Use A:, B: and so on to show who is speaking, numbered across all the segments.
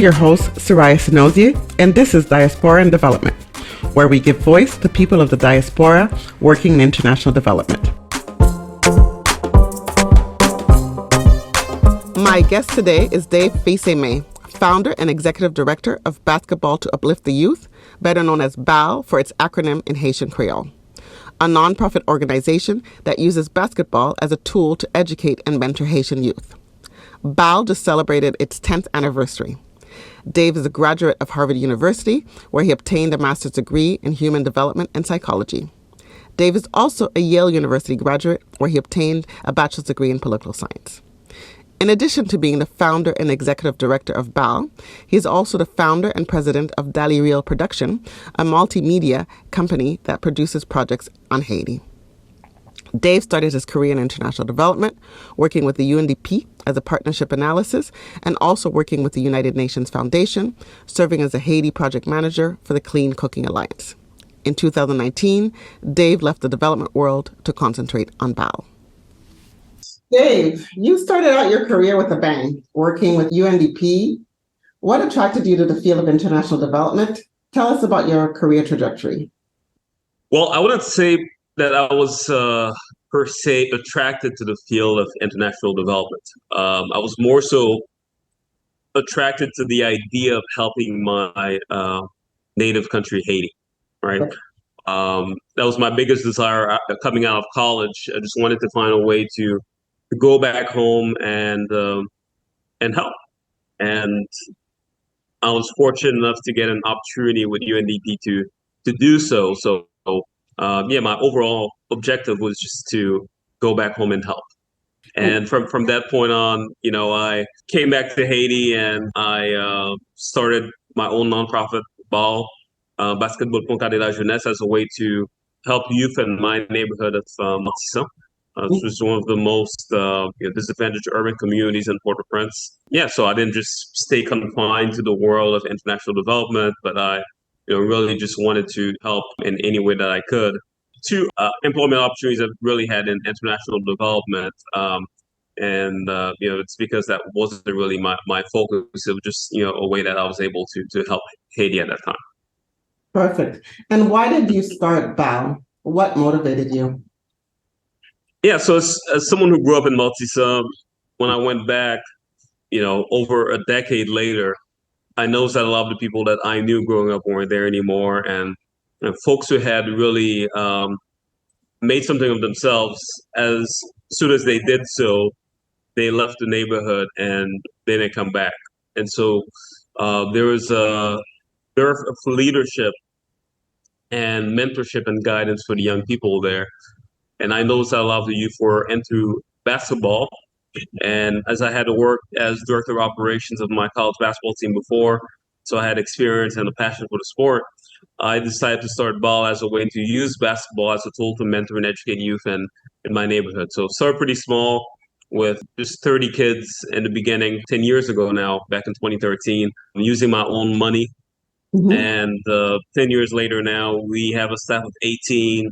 A: your host, Soraya Sinozie, and this is Diaspora and Development, where we give voice to people of the diaspora working in international development. My guest today is Dave Fils Aime, founder and executive director of Basketball to Uplift the Youth, better known as BAL for its acronym in Haitian Creole, a nonprofit organization that uses basketball as a tool to educate and mentor Haitian youth. BAL just celebrated its 10th anniversary. Dave is a graduate of Harvard University, where he obtained a master's degree in human development and psychology. Dave is also a Yale University graduate, where he obtained a bachelor's degree in political science. In addition to being the founder and executive director of BAL, he is also the founder and president of Dali Real Production, a multimedia company that produces projects on Haiti. Dave started his career in international development, working with the UNDP as a partnership analysis and also working with the United Nations Foundation, serving as a Haiti project manager for the Clean Cooking Alliance. In 2019, Dave left the development world to concentrate on BAL. Dave, you started out your career with a bang, working with UNDP. What attracted you to the field of international development? Tell us about your career trajectory.
B: Well, I wouldn't say that I was per se attracted to the field of international development. I was more so attracted to the idea of helping my native country, Haiti, right? That was my biggest desire coming out of college. I just wanted to find a way to go back home and help. And I was fortunate enough to get an opportunity with UNDP to do so. So my overall objective was just to go back home and help. And from that point on, I came back to Haiti and I started my own nonprofit, BAL, Basketball pour la Jeunesse, as a way to help youth in my neighborhood of Martissant. This was one of the most disadvantaged urban communities in Port-au-Prince. Yeah, so I didn't just stay confined to the world of international development, but I really just wanted to help in any way that I could. Two employment opportunities I've really had in international development. It's because that wasn't really my focus. It was just, a way that I was able to help Haiti at that time.
A: Perfect. And why did you start BAL? What motivated you?
B: Yeah, so as someone who grew up in Martissant, when I went back, over a decade later, I noticed that a lot of the people that I knew growing up weren't there anymore. And folks who had really made something of themselves, as soon as they did so, they left the neighborhood and they didn't come back. And so there was a dearth of leadership and mentorship and guidance for the young people there. And I noticed that a lot of the youth were into basketball. And as I had to work as director of operations of my college basketball team before, so I had experience and a passion for the sport, I decided to start BAL as a way to use basketball as a tool to mentor and educate youth in my neighborhood. So it started pretty small with just 30 kids in the beginning, 10 years ago now, back in 2013, using my own money. Mm-hmm. And 10 years later now, we have a staff of 18.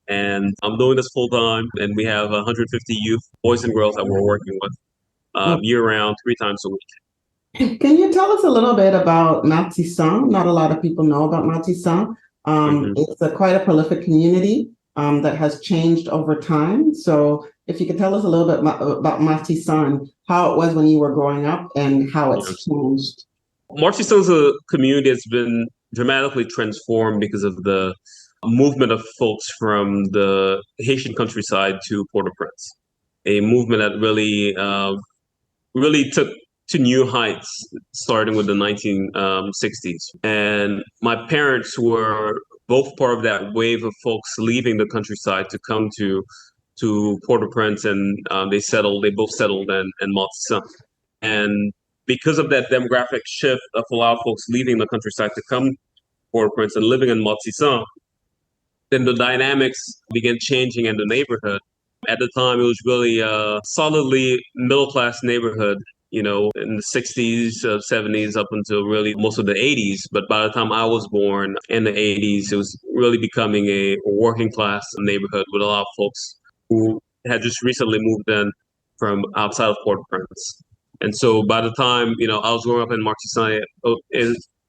B: And I'm doing this full time, and we have 150 youth, boys and girls that we're working with year round, 3 times a week.
A: Can you tell us a little bit about Martissant? Not a lot of people know about Martissant. It's quite a prolific community that has changed over time. So if you could tell us a little bit about Martissant, how it was when you were growing up and how it's changed.
B: Martissant is a community that's been dramatically transformed because of the movement of folks from the Haitian countryside to Port-au-Prince, a movement that really took to new heights, starting with the 1960s. And my parents were both part of that wave of folks leaving the countryside to come to Port-au-Prince, and they both settled in Martissant. And because of that demographic shift of a lot of folks leaving the countryside to come to Port-au-Prince and living in Martissant, then the dynamics began changing in the neighborhood. At the time, it was really a solidly middle-class neighborhood, in the 60s, 70s, up until really most of the 80s. But by the time I was born in the 80s, it was really becoming a working-class neighborhood with a lot of folks who had just recently moved in from outside of Port-au-Prince. And so by the time, I was growing up in Martissant,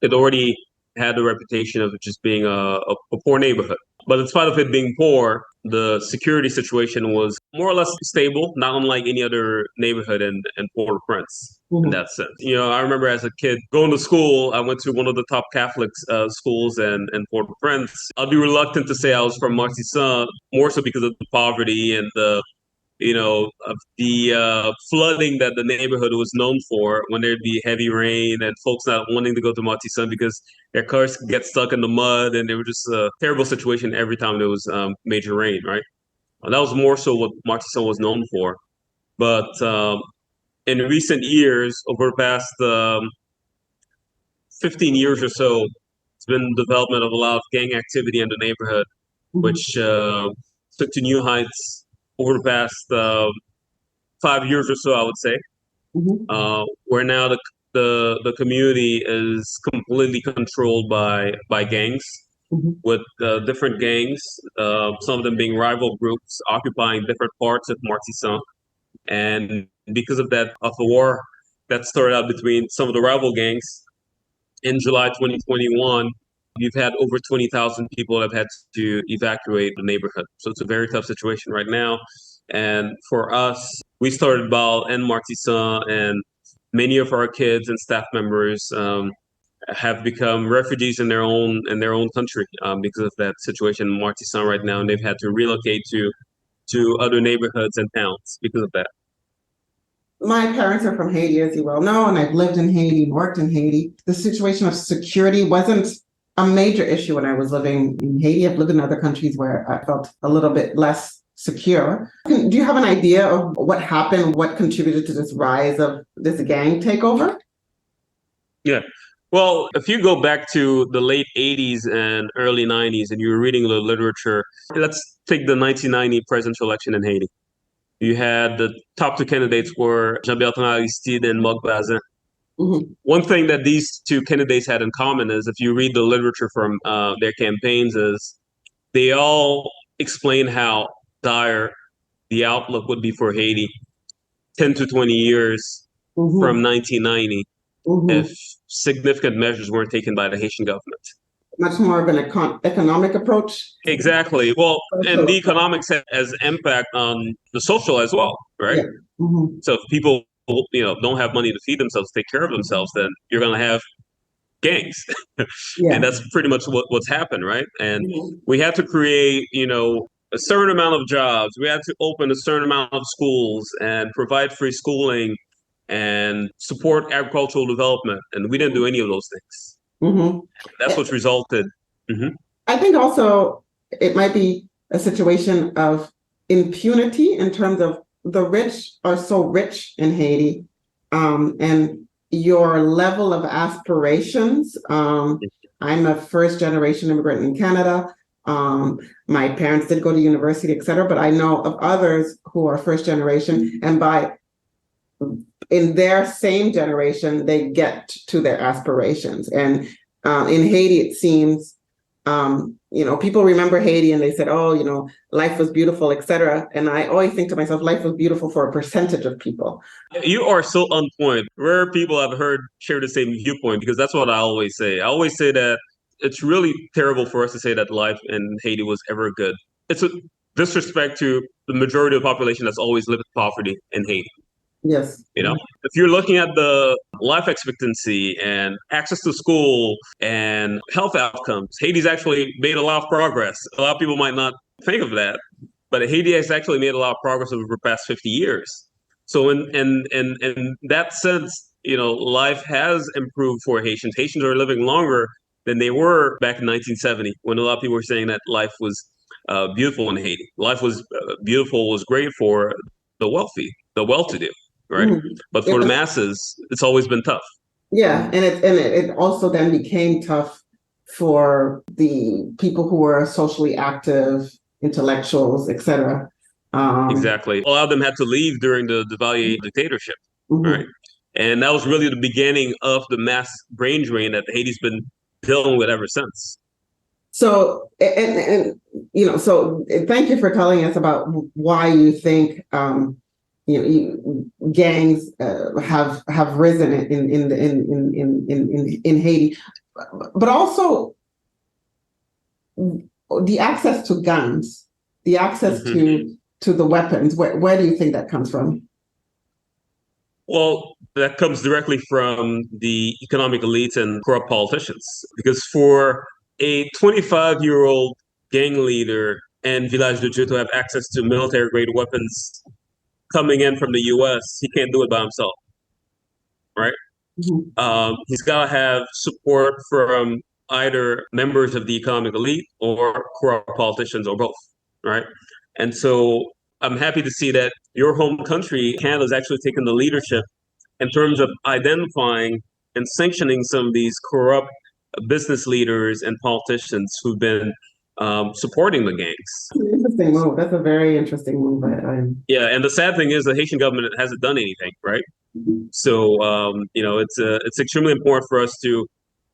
B: it already had the reputation of just being a poor neighborhood. But in spite of it being poor, the security situation was more or less stable, not unlike any other neighborhood in Port-au-Prince in that sense. I remember as a kid going to school, I went to one of the top Catholic schools in Port-au-Prince. I'll be reluctant to say I was from Martissant, more so because of the poverty and of the flooding that the neighborhood was known for when there'd be heavy rain and folks not wanting to go to Martissant because their cars could get stuck in the mud, and they were just a terrible situation every time there was major rain, right? That was more so what Martissant was known for. But in recent years, over the past 15 years or so, it's been the development of a lot of gang activity in the neighborhood, which took to new heights over the past 5 years or so, I would say, where now the community is completely controlled by gangs, with different gangs, some of them being rival groups occupying different parts of Martissant. And because of a war that started out between some of the rival gangs in July 2021, you've had over 20,000 people that have had to evacuate the neighborhood. So it's a very tough situation right now. And for us, we started Bal and Martissant, and many of our kids and staff members have become refugees in their own country because of that situation in Martissant right now, and they've had to relocate to other neighborhoods and towns because of that.
A: My parents are from Haiti, as you well know, and I've lived in Haiti and worked in Haiti. The situation of security wasn't a major issue when I was living in Haiti. I've lived in other countries where I felt a little bit less secure. Do you have an idea of what happened, what contributed to this rise of this gang takeover?
B: Yeah. Well, if you go back to the late 80s and early 90s and you were reading the literature, let's take the 1990 presidential election in Haiti. You had the top two candidates were Jean-Bertrand Aristide and Moc Bazin. One thing that these two candidates had in common is, if you read the literature from their campaigns, is they all explain how dire the outlook would be for Haiti 10 to 20 years from 1990 if significant measures weren't taken by the Haitian government.
A: Much more of an economic approach.
B: Exactly. Well, and the economics has impact on the social as well, right?
A: Yeah.
B: So if people, don't have money to feed themselves, take care of themselves, then you're going to have gangs. And that's pretty much what's happened, right? And we had to create, a certain amount of jobs. We had to open a certain amount of schools and provide free schooling and support agricultural development. And we didn't do any of those things. That's what's resulted.
A: I think also it might be a situation of impunity in terms of the rich are so rich in Haiti, and your level of aspirations. I'm a first generation immigrant in Canada. My parents did go to university, et cetera, but I know of others who are first generation, and in their same generation, they get to their aspirations. And in Haiti, it seems, people remember Haiti and they said, oh, life was beautiful, et cetera. And I always think to myself, life was beautiful for a percentage of people.
B: You are so on point. Rare people I've heard share the same viewpoint, because that's what I always say. I always say that it's really terrible for us to say that life in Haiti was ever good. It's a disrespect to the majority of the population that's always lived in poverty in Haiti.
A: Yes.
B: If you're looking at the life expectancy and access to school and health outcomes, Haiti's actually made a lot of progress. A lot of people might not think of that, but Haiti has actually made a lot of progress over the past 50 years. So in that sense, life has improved for Haitians. Haitians are living longer than they were back in 1970, when a lot of people were saying that life was beautiful in Haiti. Life was beautiful, was great for the wealthy, the well-to-do. Right. But for the masses, it's always been tough.
A: Yeah. And it also then became tough for the people who were socially active, intellectuals, et cetera.
B: Exactly. A lot of them had to leave during the Duvalier dictatorship. Right. And that was really the beginning of the mass brain drain that Haiti's been dealing with ever since.
A: So, so thank you for telling us about why you think, gangs have risen in Haiti, but also the access to guns, the access to the weapons. Where do you think that comes from?
B: Well, that comes directly from the economic elites and corrupt politicians. Because for a 25-year-old gang leader and Village de Dieu to have access to military-grade weapons coming in from the U.S., he can't do it by himself, right? He's got to have support from either members of the economic elite or corrupt politicians or both, right? And so I'm happy to see that your home country, Canada, is actually taking the leadership in terms of identifying and sanctioning some of these corrupt business leaders and politicians who've been supporting the gangs.
A: Interesting move. That's a very interesting move.
B: Yeah, and the sad thing is the Haitian government hasn't done anything, right? So it's extremely important for us to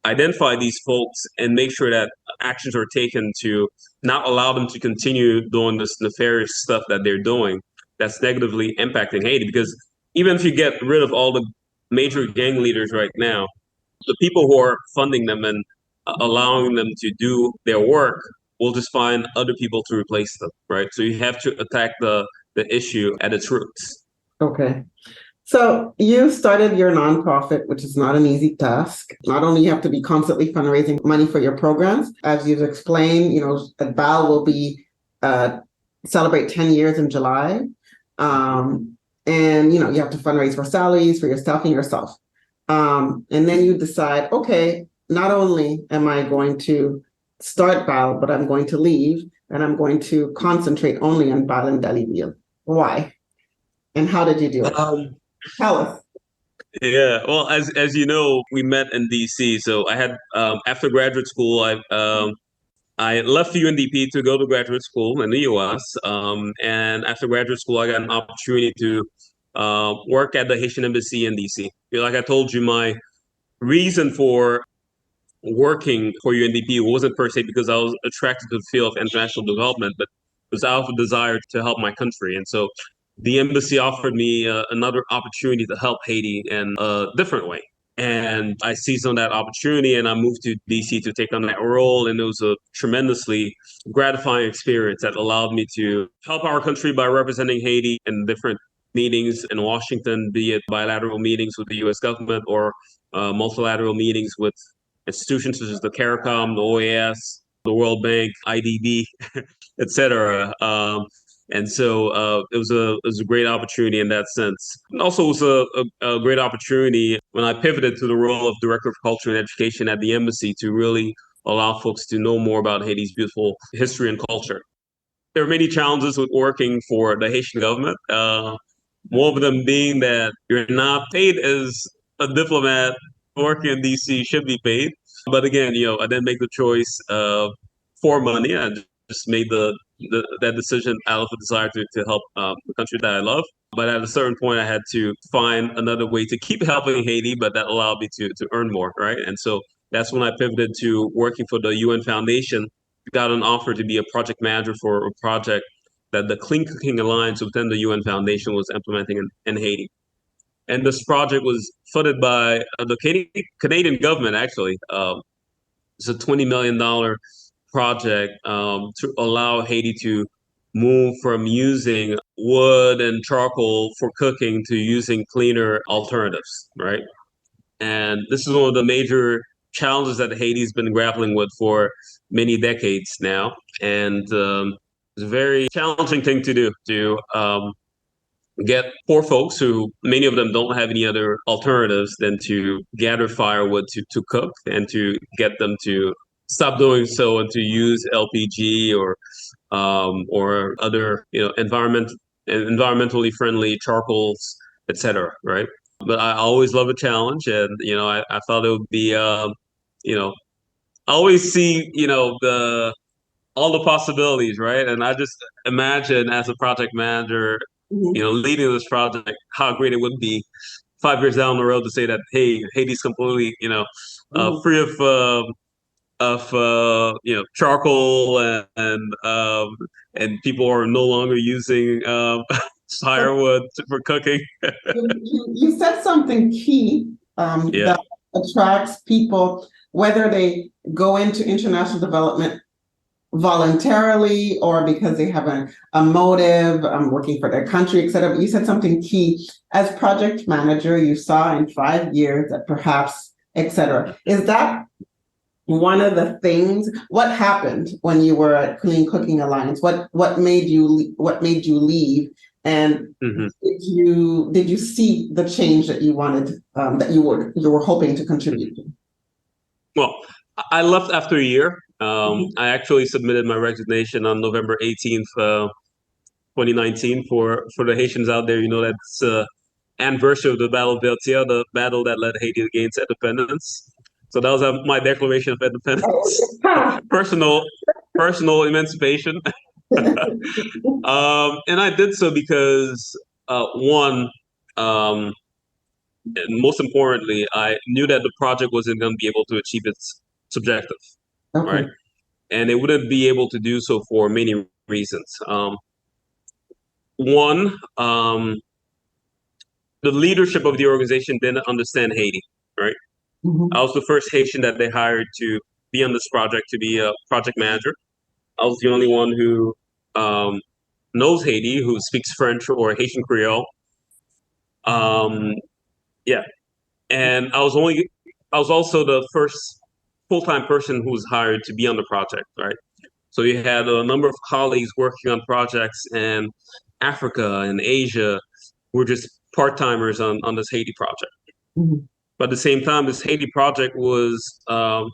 B: identify these folks and make sure that actions are taken to not allow them to continue doing this nefarious stuff that they're doing that's negatively impacting Haiti. Because even if you get rid of all the major gang leaders right now, the people who are funding them and allowing them to do their work will just find other people to replace them, right? So you have to attack the issue at its roots.
A: Okay. So you started your nonprofit, which is not an easy task. Not only you have to be constantly fundraising money for your programs, as you've explained, BAL will be celebrate 10 years in July. And you have to fundraise for salaries for your staff and yourself. And then you decide, okay, not only am I going to start BAL, but I'm going to leave and I'm going to concentrate only on BAL and Daliville. Why? And how did you do it? Tell us.
B: Yeah, well, as you know, we met in DC. So I had after graduate school, I left UNDP to go to graduate school in the U.S. And after graduate school, I got an opportunity to work at the Haitian embassy in DC. Like I told you, my reason for working for UNDP wasn't per se because I was attracted to the field of international development, but it was out of a desire to help my country. And so the embassy offered me another opportunity to help Haiti in a different way. And I seized on that opportunity and I moved to DC to take on that role. And it was a tremendously gratifying experience that allowed me to help our country by representing Haiti in different meetings in Washington, be it bilateral meetings with the US government or multilateral meetings with institutions such as the CARICOM, the OAS, the World Bank, IDB, et cetera. And so it was a great opportunity in that sense. And also, it was a great opportunity when I pivoted to the role of Director of Culture and Education at the embassy to really allow folks to know more about Haiti's beautiful history and culture. There are many challenges with working for the Haitian government. One of them being that you're not paid as a diplomat working in DC should be paid. But again, I didn't make the choice for money. I just made that decision out of a desire to help the country that I love. But at a certain point, I had to find another way to keep helping Haiti, but that allowed me to earn more, right? And so that's when I pivoted to working for the UN Foundation. Got an offer to be a project manager for a project that the Clean Cooking Alliance within the UN Foundation was implementing in Haiti. And this project was funded by the Canadian government, actually. It's a $20 million project to allow Haiti to move from using wood and charcoal for cooking to using cleaner alternatives, right? And this is one of the major challenges that Haiti's been grappling with for many decades now. And it's a very challenging thing to do to get poor folks who many of them don't have any other alternatives than to gather firewood to cook and to get them to stop doing so and to use LPG or other environmentally friendly charcoals, etc. Right? But I always love a challenge, and I thought it would be I always see the all the possibilities, right? And I just imagine as a project manager, leading this project, how great it would be 5 years down the road to say that, hey, Haiti's completely, free of charcoal and people are no longer using firewood for cooking.
A: You said something key
B: Yeah.
A: that attracts people, whether they go into international development voluntarily or because they have a motive, working for their country, et cetera. But you said something key. As project manager, you saw in 5 years that perhaps, et cetera. Is that one of the things? What happened when you were at Clean Cooking Alliance? What made you leave? And
B: Mhm.
A: did you see the change that you wanted, that you were hoping to contribute to?
B: Well, I left after a year. I actually submitted my resignation on November 18th, 2019. For the Haitians out there, that's anniversary of the Battle of Beltia, the battle that led Haiti against independence. So that was my declaration of independence, personal emancipation. And I did so because one, um, and most importantly, I knew that the project wasn't going to be able to achieve its objective, right?
A: Okay.
B: And it wouldn't be able to do so for many reasons. One, the leadership of the organization didn't understand Haiti, right? I was the first Haitian that they hired to be on this project, to be a project manager. I was the only one who knows Haiti, who speaks French or Haitian Creole. Um, yeah, and I was also the first full-time person who was hired to be on the project, right? So you had a number of colleagues working on projects in Africa and Asia who were just part-timers on this Haiti project.
A: Mhm.
B: But at the same time, this Haiti project was, if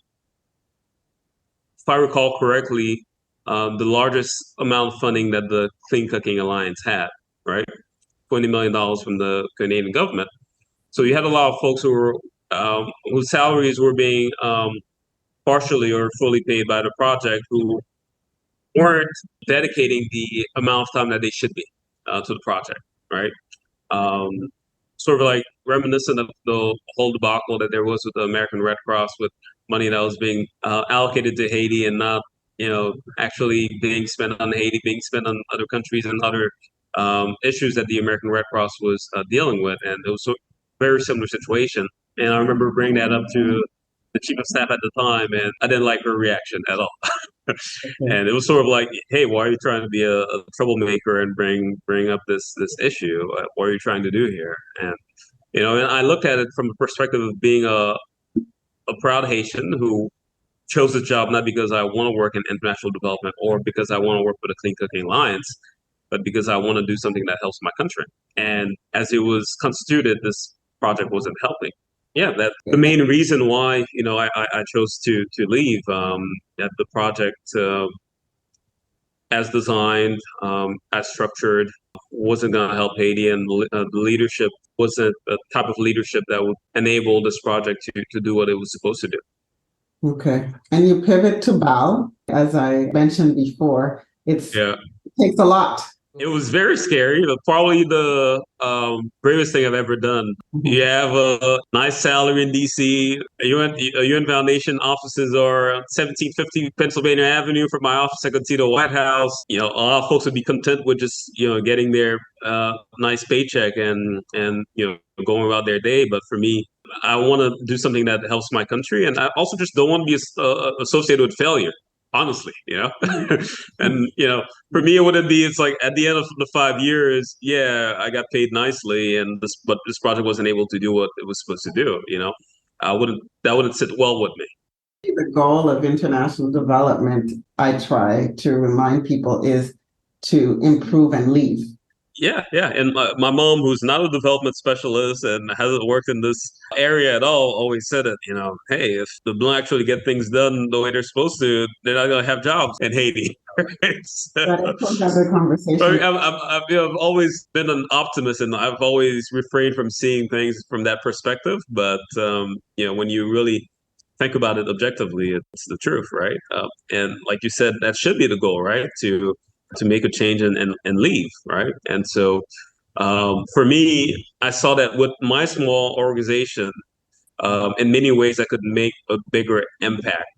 B: I recall correctly, the largest amount of funding that the Clean Cooking Alliance had, right? $20 million from the Canadian government. So you had a lot of folks who were whose salaries were being partially or fully paid by the project, who weren't dedicating the amount of time that they should be to the project, right? Um, Sort of like reminiscent of the whole debacle that there was with the American Red Cross, with money that was being allocated to Haiti and not, actually being spent on Haiti, being spent on other countries and other issues that the American Red Cross was dealing with. And it was a very similar situation. And I remember bringing that up to the chief of staff at the time, and I didn't like her reaction at all. And it was sort of like, hey, why are you trying to be a troublemaker and bring up this issue? What are you trying to do here? And and I looked at it from the perspective of being a proud Haitian who chose this job not because I want to work in international development or because I want to work for the Clean Cooking Alliance, but because I want to do something that helps my country. And as it was constituted, this project wasn't helping. Yeah, that's the main reason why I chose to leave. That the project, as designed, as structured, wasn't going to help Haiti, and the leadership wasn't the type of leadership that would enable this project to do what it was supposed to do.
A: Okay. And you pivot to BAL, as I mentioned before.
B: Yeah.
A: It takes a lot.
B: It was very scary. Probably the bravest thing I've ever done.
A: Mhm.
B: You have a nice salary in DC. UN Foundation offices are 1750 Pennsylvania Avenue. From my office, I could see the White House. A lot of folks would be content with just getting their nice paycheck and going about their day. But for me, I want to do something that helps my country, and I also just don't want to be associated with failure. Honestly, and for me, it wouldn't be. It's like at the end of the 5 years, yeah, I got paid nicely, but this project wasn't able to do what it was supposed to do. That wouldn't sit well with me.
A: The goal of international development, I try to remind people, is to improve and leave.
B: Yeah, yeah. And my mom, who's not a development specialist and hasn't worked in this area at all, always said it, hey, if they don't actually get things done the way they're supposed to, they're not going to have jobs in Haiti.
A: But it's another conversation.
B: I've always been an optimist, and I've always refrained from seeing things from that perspective. But, when you really think about it objectively, it's the truth, right? And like you said, that should be the goal, right? To make a change and leave, right? And so for me, I saw that with my small organization, in many ways, I could make a bigger impact.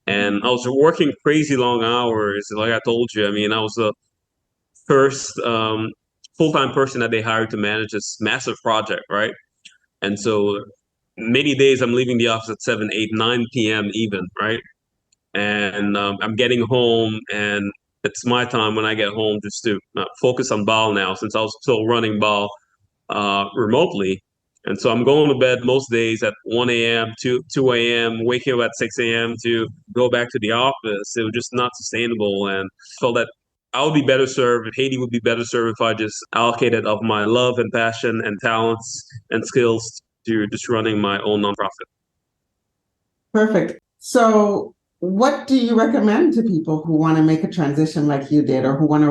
B: And I was working crazy long hours, like I told you. I mean, I was the first full-time person that they hired to manage this massive project, right? And so many days I'm leaving the office at 7, 8, 9 p.m. even, right? And I'm getting home, and it's my time when I get home just to focus on ball now, since I was still running ball remotely. And so I'm going to bed most days at 1 a.m., 2 a.m., waking up at 6 a.m. to go back to the office. It was just not sustainable, and felt that I would be better served, Haiti would be better served if I just allocated of my love and passion and talents and skills to just running my own nonprofit.
A: Perfect. So, what do you recommend to people who want to make a transition like you did, or who want to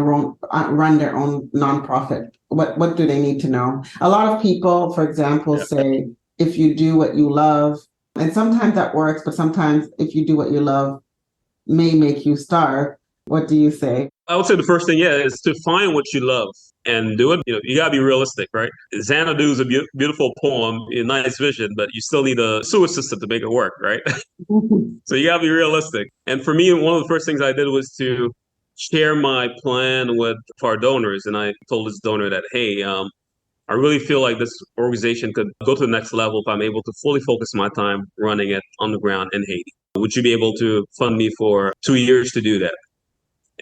A: run their own nonprofit? What do they need to know? A lot of people, for example, say, if you do what you love, and sometimes that works, but sometimes if you do what you love, may make you starve. What do you say?
B: I would say the first thing, is to find what you love and do it. You gotta be realistic, right? Xanadu is a beautiful poem, a nice vision, but you still need a sewer system to make it work, right? So you gotta be realistic. And for me, one of the first things I did was to share my plan with our donors. And I told this donor that, hey, I really feel like this organization could go to the next level if I'm able to fully focus my time running it on the ground in Haiti. Would you be able to fund me for 2 years to do that?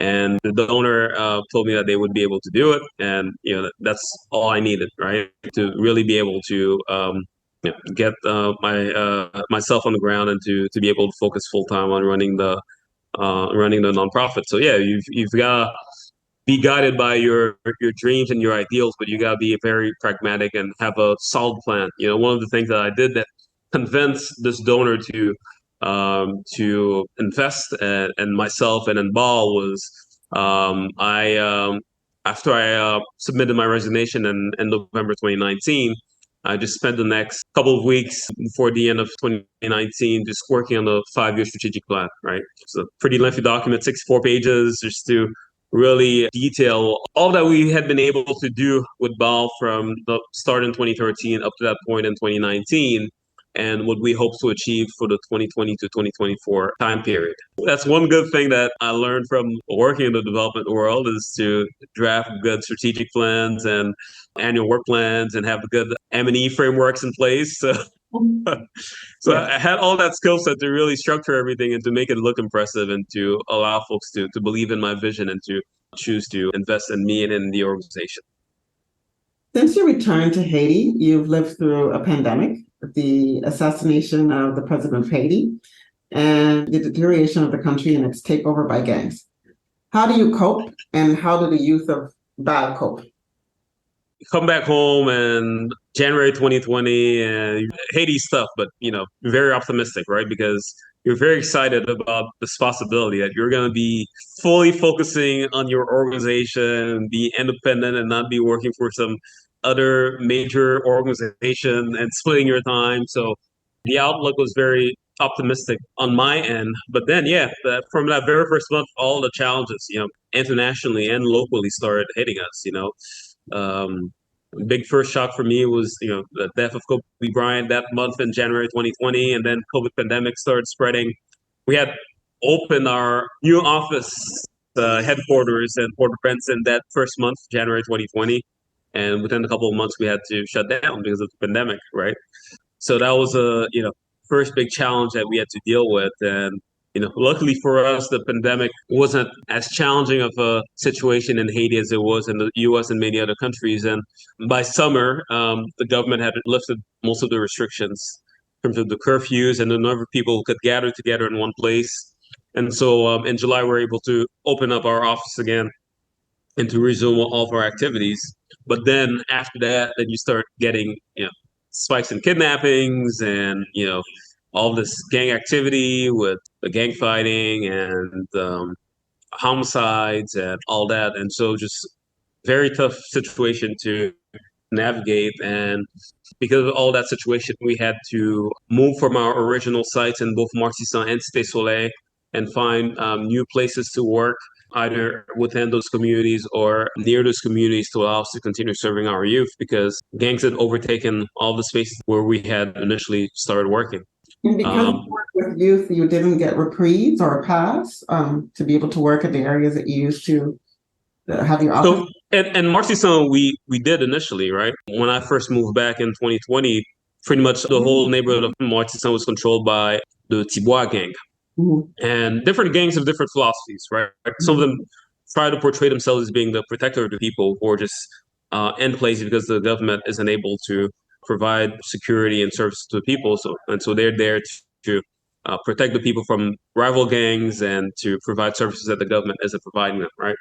B: And the donor told me that they would be able to do it, and that's all I needed, right, to really be able to get myself on the ground and to be able to focus full time on running the nonprofit. So you've got to be guided by your dreams and your ideals, but you got to be very pragmatic and have a solid plan. One of the things that I did that convinced this donor to invest in myself and in Ball was I after I submitted my resignation in November 2019. I just spent the next couple of weeks before the end of 2019 just working on the 5-year strategic plan, right? It's a pretty lengthy document, 64 pages, just to really detail all that we had been able to do with Ball from the start in 2013 up to that point in 2019, and what we hope to achieve for the 2020 to 2024 time period. That's one good thing that I learned from working in the development world, is to draft good strategic plans and annual work plans and have good M&E frameworks in place. So I had all that skill set to really structure everything and to make it look impressive and to allow folks to believe in my vision and to choose to invest in me and in the organization.
A: Since you returned to Haiti, you've lived through a pandemic, the assassination of the president of Haiti, and the deterioration of the country and its takeover by gangs. How do you cope, and how do the youth of BAL cope?
B: Come back home in January 2020, and Haiti stuff, but very optimistic, right? Because you're very excited about this possibility that you're going to be fully focusing on your organization, be independent, and not be working for some other major organization and splitting your time. So the outlook was very optimistic on my end. But then, from that very first month, all the challenges, internationally and locally started hitting us. Big first shock for me was, the death of Kobe Bryant that month in January 2020, and then COVID pandemic started spreading. We had opened our new office headquarters in Port-au-Prince that first month, January 2020, and within a couple of months we had to shut down because of the pandemic, right? So that was a first big challenge that we had to deal with, and luckily for us, the pandemic wasn't as challenging of a situation in Haiti as it was in the U.S. and many other countries. And by summer, the government had lifted most of the restrictions in terms of the curfews and the number of people who could gather together in one place. And so in July, we were able to open up our office again and to resume all of our activities. But then after that, then you start getting, spikes in kidnappings and, all this gang activity with the gang fighting and homicides and all that. And so just very tough situation to navigate. And because of all that situation, we had to move from our original sites in both Martissant and Cité Soleil and find new places to work, either within those communities or near those communities, to allow us to continue serving our youth, because gangs had overtaken all the spaces where we had initially started working.
A: And because you work with youth, you didn't get reprieves or a pass to be able to work at the areas that you used to have your office?
B: And Marcy we did initially, right? When I first moved back in 2020, pretty much the whole neighborhood of Marcy was controlled by the Tibois gang.
A: Mhm.
B: And different gangs have different philosophies, right? Some of them try to portray themselves as being the protector of the people, or just in place because the government isn't able to provide security and services to the people. So they're there to protect the people from rival gangs and to provide services that the government isn't providing them, right?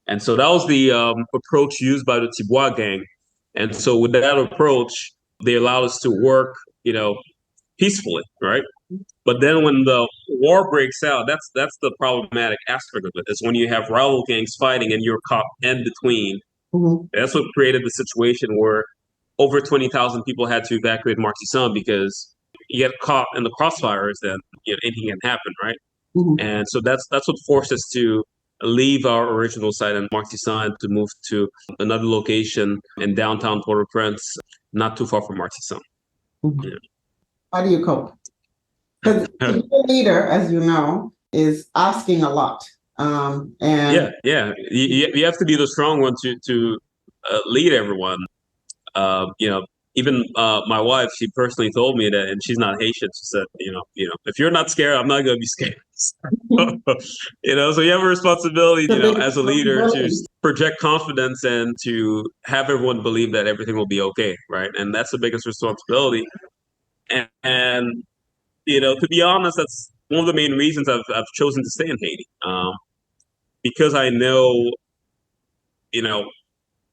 B: And so that was the approach used by the Tibois gang. And so with that approach, they allowed us to work, peacefully, right? But then when the war breaks out, that's the problematic aspect of it. Is when you have rival gangs fighting and you're caught in between.
A: Mhm.
B: That's what created the situation where over 20,000 people had to evacuate Martissant because you get caught in the crossfires, then anything can happen, right?
A: Mhm.
B: And so that's what forced us to leave our original site in Martissant to move to another location in downtown Port-au-Prince, not too far from Martissant.
A: Mhm.
B: Yeah.
A: How do you cope? Because to be a leader, as you know, is asking a lot. And
B: Yeah. You have to be the strong one to lead everyone. You know, even my wife, she personally told me that, and she's not Haitian. She said, if you're not scared, I'm not going to be scared. So you have a responsibility,
A: the big
B: as a leader to
A: responsibility.
B: project confidence and to have everyone believe that everything will be okay, right? And that's the biggest responsibility. And to be honest, that's one of the main reasons I've chosen to stay in Haiti. Because I know, you know,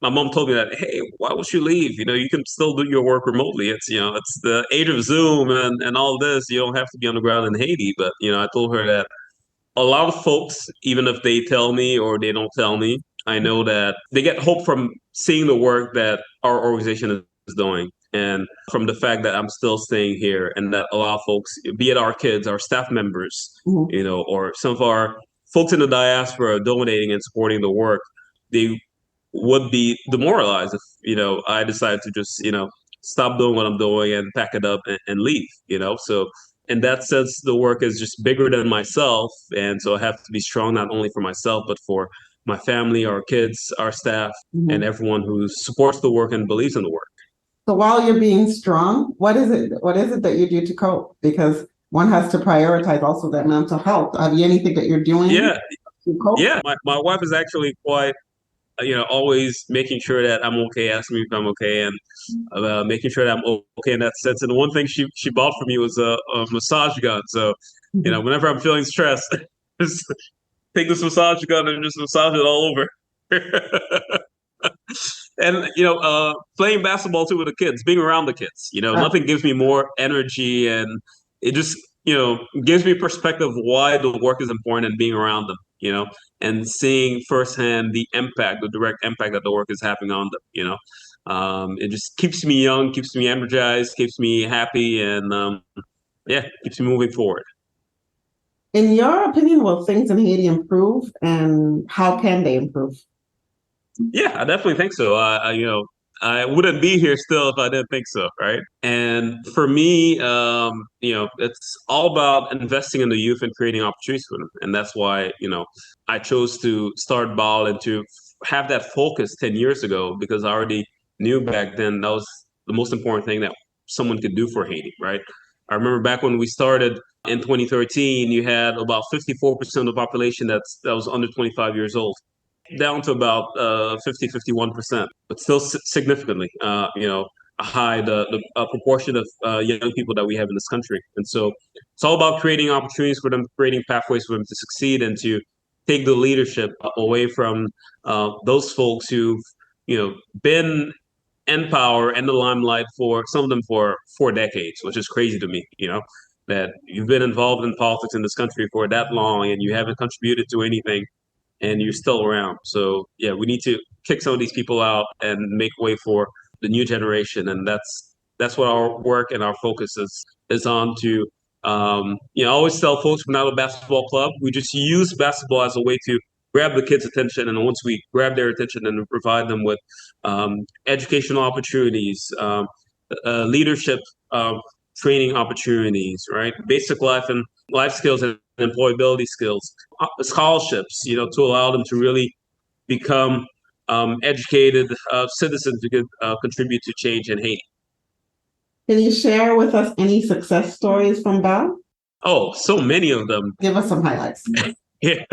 B: my mom told me that, hey, why would you leave? You can still do your work remotely. It's the age of Zoom and all this. You don't have to be on the ground in Haiti. But, I told her that a lot of folks, even if they tell me or they don't tell me, I know that they get hope from seeing the work that our organization is doing. And from the fact that I'm still staying here and that a lot of folks, be it our kids, our staff members,
A: Mhm.
B: or some of our folks in the diaspora donating and supporting the work, they would be demoralized if I decided to just stop doing what I'm doing and pack it up and leave. So in that sense, the work is just bigger than myself, and so I have to be strong not only for myself but for my family, our kids, our staff, and
A: Mhm.
B: everyone who supports the work and believes in the work.
A: So while you're being strong, what is it? What is it that you do to cope? Because one has to prioritize also that mental health. Have you anything that you're doing
B: Yeah,
A: to cope?
B: yeah. My wife is actually quite always making sure that I'm okay, asking me if I'm okay, and making sure that I'm okay in that sense. And the one thing she bought for me was a massage gun. So,
A: Mhm.
B: whenever I'm feeling stressed, just take this massage gun and just massage it all over. And playing basketball too with the kids, being around the kids.
A: Uh,
B: Nothing gives me more energy, and it just gives me perspective why the work is important and being around them. And seeing firsthand the direct impact that the work is having on them. It just keeps me young, keeps me energized, keeps me happy, and yeah, keeps me moving forward.
A: in your opinion, will things in Haiti improve, and how can they improve?
B: Yeah, I definitely think so. I wouldn't be here still if I didn't think so, right? And for me, it's all about investing in the youth and creating opportunities for them. And that's why, I chose to start Ball and to have that focus 10 years ago because I already knew back then that was the most important thing that someone could do for Haiti, right? I remember back when we started in 2013, you had about 54% of the population that was under 25 years old down to about 50, 51%, but still significantly, a high the proportion of young people that we have in this country. And so it's all about creating opportunities for them, creating pathways for them to succeed and to take the leadership away from those folks who've, been in power and the limelight for some of them for 4 decades, which is crazy to me, that you've been involved in politics in this country for that long and you haven't contributed to anything and you're still around. So yeah, we need to kick some of these people out and make way for the new generation, and that's what our work and our focus is on. To I always tell folks we're not a basketball club. We just use basketball as a way to grab the kids' attention, and once we grab their attention and provide them with educational opportunities, leadership training opportunities, right, basic life skills and employability skills, scholarships, to allow them to really become educated citizens who could contribute to change in Haiti.
A: Can you share with us any success stories from BAL?
B: Oh, so many of them.
A: Give us some highlights.
B: Yeah.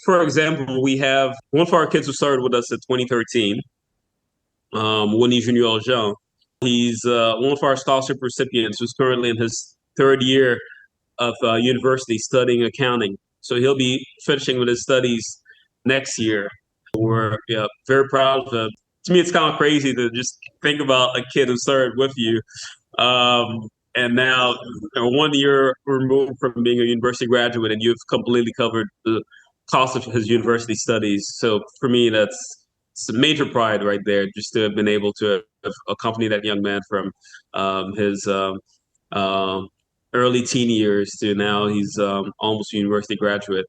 B: For example, we have one of our kids who started with us in 2013, Winnie Junior Jean. He's one of our scholarship recipients who's currently in his third year of university studying accounting. So he'll be finishing with his studies next year. We're very proud of him. To me, it's kind of crazy to just think about a kid who started with you. And now, 1 year removed from being a university graduate, and you've completely covered the cost of his university studies. So for me, it's a major pride right there, just to have been able to have accompany that young man from his early teen years to now he's almost a university graduate.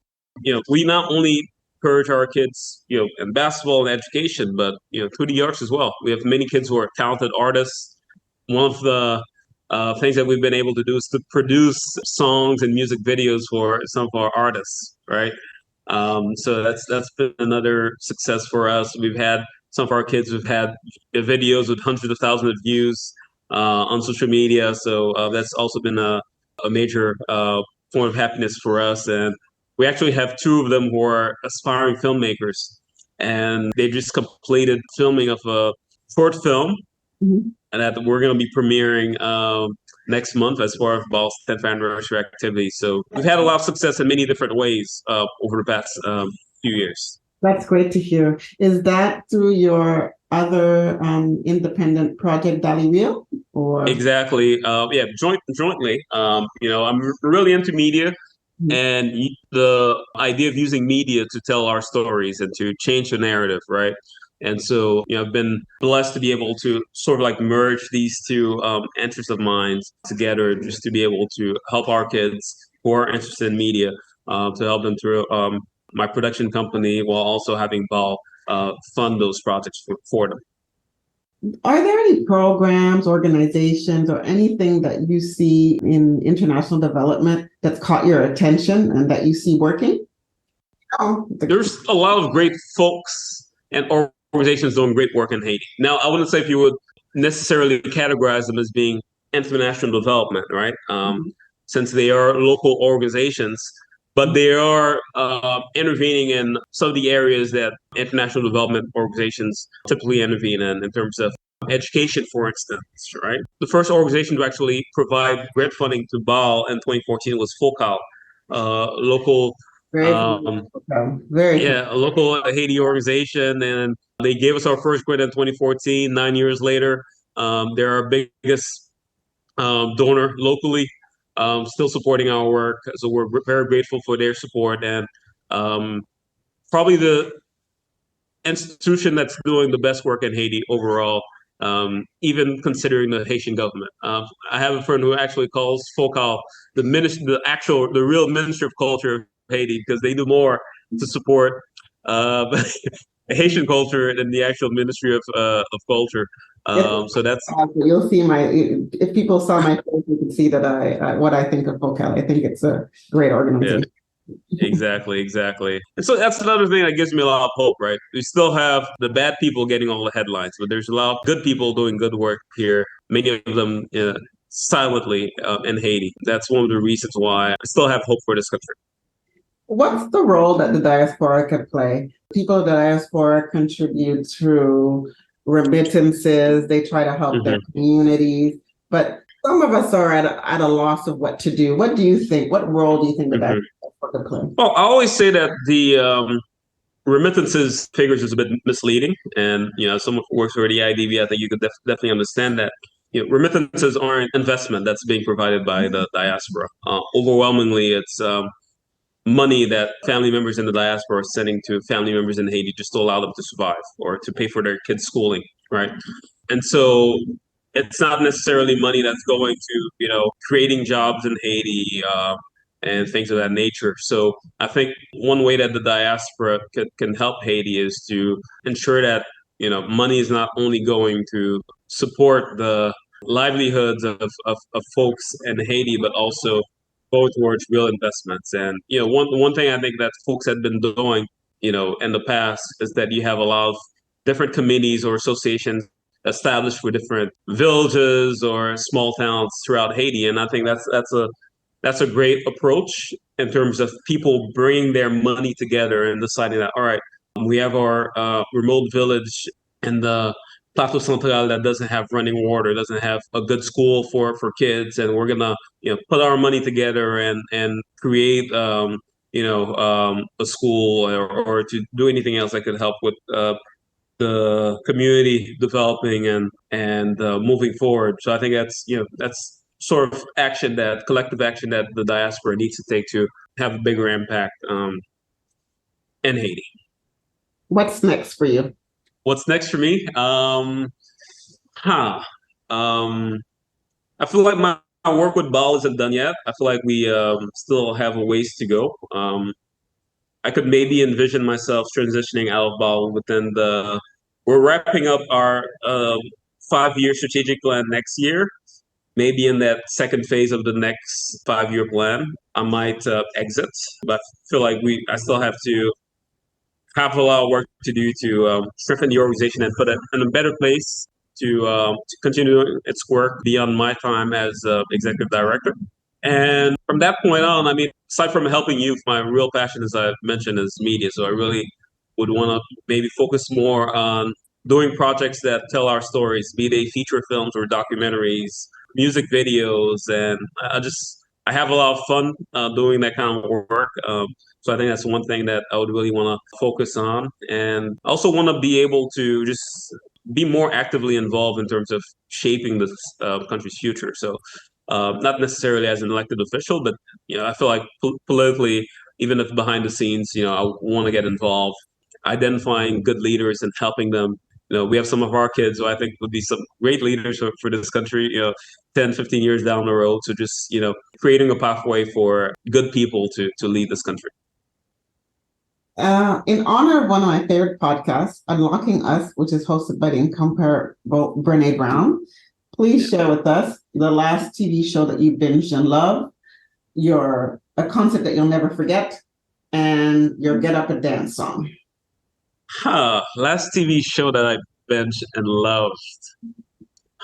B: We not only encourage our kids, in basketball and education, but through the arts as well. We have many kids who are talented artists. One of the things that we've been able to do is to produce songs and music videos for some of our artists, right? So that's been another success for us. We've had some of our kids who've had videos with hundreds of thousands of views on social media. So that's also been a major form of happiness for us. And we actually have two of them who are aspiring filmmakers, and they just completed filming of a short film, and that we're going to be premiering next month as part of BAL's 10th anniversary activity. So we've had a lot of success in many different ways over the past few years.
A: That's great to hear. Is that through your other independent project, Dali Real? Or
B: Exactly. Yeah, jointly. I'm really into media, and the idea of using media to tell our stories and to change the narrative, right? And so, I've been blessed to be able to sort of like merge these two interests of mine together, just to be able to help our kids who are interested in media, to help them through my production company, while also having BAL fund those projects for them.
A: are there any programs, organizations, or anything that you see in international development that's caught your attention and that you see working?
B: There's a lot of great folks and organizations doing great work in Haiti. Now, I wouldn't say if you would necessarily categorize them as being international development, right? Since they are local organizations, but they are intervening in some of the areas that international development organizations typically intervene in terms of education, for instance, right? The first organization to actually provide grant funding to BAL in 2014 was FOCAL, local a local Haiti organization, and they gave us our first grant in 2014. 9 years later, they're our biggest donor locally, still supporting our work. So we're very grateful for their support, and probably the institution that's doing the best work in Haiti overall, even considering the Haitian government. I have a friend who actually calls FOCAL the real Ministry of Culture of Haiti, because they do more to support Haitian culture than the actual Ministry of Culture. So that's
A: you'll see if people saw my face, you could see that I what I think of FOCAL. I think it's a great organization.
B: Yeah. Exactly. And so that's another thing that gives me a lot of hope, right? We still have the bad people getting all the headlines, but there's a lot of good people doing good work here, many of them silently in Haiti. That's one of the reasons why I still have hope for this country. What's
A: the role that the diaspora could play? People in the diaspora contribute through remittances. They try to help their communities, but some of us are at a loss of what to do. What do you think? What role do you think the diaspora could play?
B: Well, I always say that the remittances figures is a bit misleading, and someone who works for the IDB, I think you could definitely understand that. Remittances aren't investment that's being provided by the diaspora. Overwhelmingly, it's money that family members in the diaspora are sending to family members in Haiti just to allow them to survive or to pay for their kids' schooling, right? And so it's not necessarily money that's going to, creating jobs in Haiti and things of that nature. So I think one way that the diaspora can help Haiti is to ensure that, money is not only going to support the livelihoods of folks in Haiti, but also go towards real investments. And one thing I think that folks have been doing in the past is that you have a lot of different committees or associations established for different villages or small towns throughout Haiti, and I think that's a great approach in terms of people bringing their money together and deciding that, all right, we have our remote village in the Plateau Central that doesn't have running water, doesn't have a good school for kids, and we're gonna put our money together and create a school or to do anything else that could help with the community developing and moving forward. So I think that's sort of collective action that the diaspora needs to take to have a bigger impact in Haiti.
A: What's next for you?
B: What's next for me? Huh. Um, I feel like my work with Ball isn't done yet. I feel like we still have a ways to go. I could maybe envision myself transitioning out of Ball within the. We're wrapping up our 5-year strategic plan next year. Maybe in that second phase of the next 5-year plan, I might exit. But I feel like I still have to have a lot of work to do to strengthen the organization and put it in a better place to continue its work beyond my time as executive director. And from that point on, I mean, aside from helping youth, my real passion, as I mentioned, is media. So I really would want to maybe focus more on doing projects that tell our stories, be they feature films or documentaries, music videos, and I have a lot of fun doing that kind of work. So I think that's one thing that I would really want to focus on, and also want to be able to just be more actively involved in terms of shaping the country's future. So not necessarily as an elected official, but I feel like politically, even if behind the scenes, I want to get involved, identifying good leaders and helping them. We have some of our kids who I think would be some great leaders for this country, 10, 15 years down the road. So just, creating a pathway for good people to lead this country.
A: In honor of one of my favorite podcasts, Unlocking Us, which is hosted by the incomparable Brene Brown, please share with us the last TV show that you binged and loved, a concert that you'll never forget, and your get up and dance song.
B: Last TV show that I binged and loved.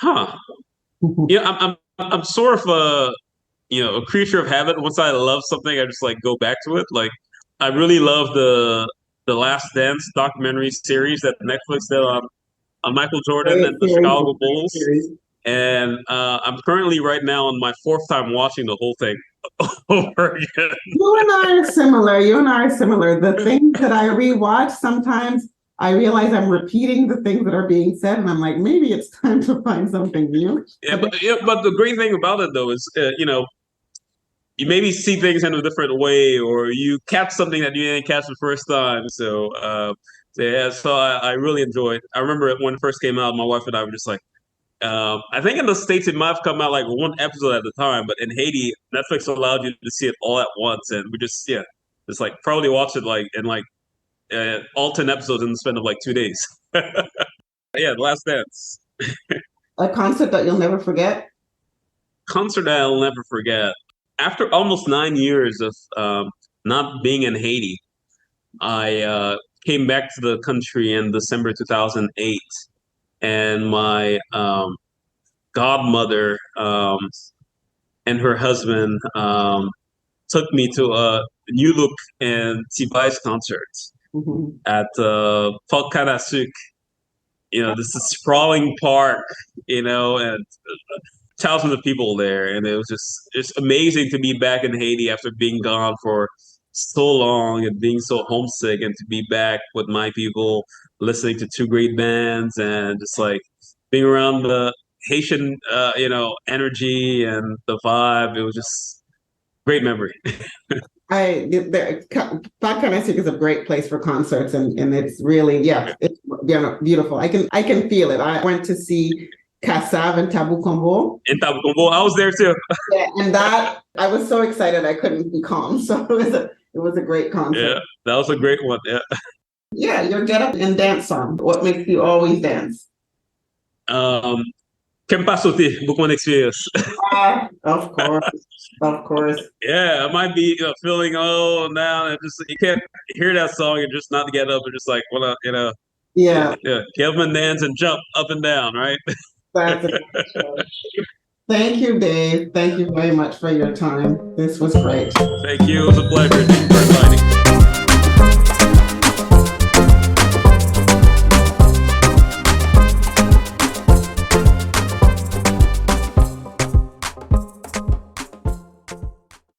B: I'm sort of a creature of habit. Once I love something, I just like go back to it. Like I really love the Last Dance documentary series that Netflix did on Michael Jordan and the Chicago Bulls. And I'm currently right now on my 4th time watching the whole thing over again.
A: You and I are similar. The things that I rewatch, sometimes I realize I'm repeating the things that are being said, and I'm like, maybe it's time to find something new.
B: But the great thing about it, though, is you maybe see things in a different way, or you catch something that you didn't catch the first time. So I really enjoyed. I remember when it first came out, my wife and I were just like. I think in the States it might have come out like one episode at a time, but in Haiti, Netflix allowed you to see it all at once, and we just like probably watched it like in like all 10 episodes in the span of like 2 days. The Last Dance.
A: A concert that you'll never forget?
B: Concert that I'll never forget. After almost 9 years of not being in Haiti, I came back to the country in December 2008. And my godmother and her husband took me to a New Look and T-Vice concert at Parc Canasuc. This is sprawling park, and thousands of people there. And it was just amazing to be back in Haiti after being gone for so long and being so homesick, and to be back with my people, listening to 2 great bands and just like being around the Haitian, energy and the vibe. It was just great memory.
A: Parc Canasuc is a great place for concerts, and it's really, it's beautiful. I can feel it. I went to see Kassav and Tabu Combo.
B: In Tabu Combo, I was there too.
A: And that I was so excited I couldn't be calm. So it was a great concert.
B: Yeah, that was a great one. Yeah.
A: Yeah, your get up and dance song. What makes you always dance?
B: Kem pa sote, beaucoup experience.
A: Of course, of course.
B: Yeah, I might be feeling down and just you can't hear that song and just not get up and just like wanna
A: Yeah,
B: get up and dance and jump up and down, right?
A: that's it. Thank you, Dave. Thank you very much for your time. This was great.
B: Thank you. It was a pleasure. Thank you for inviting.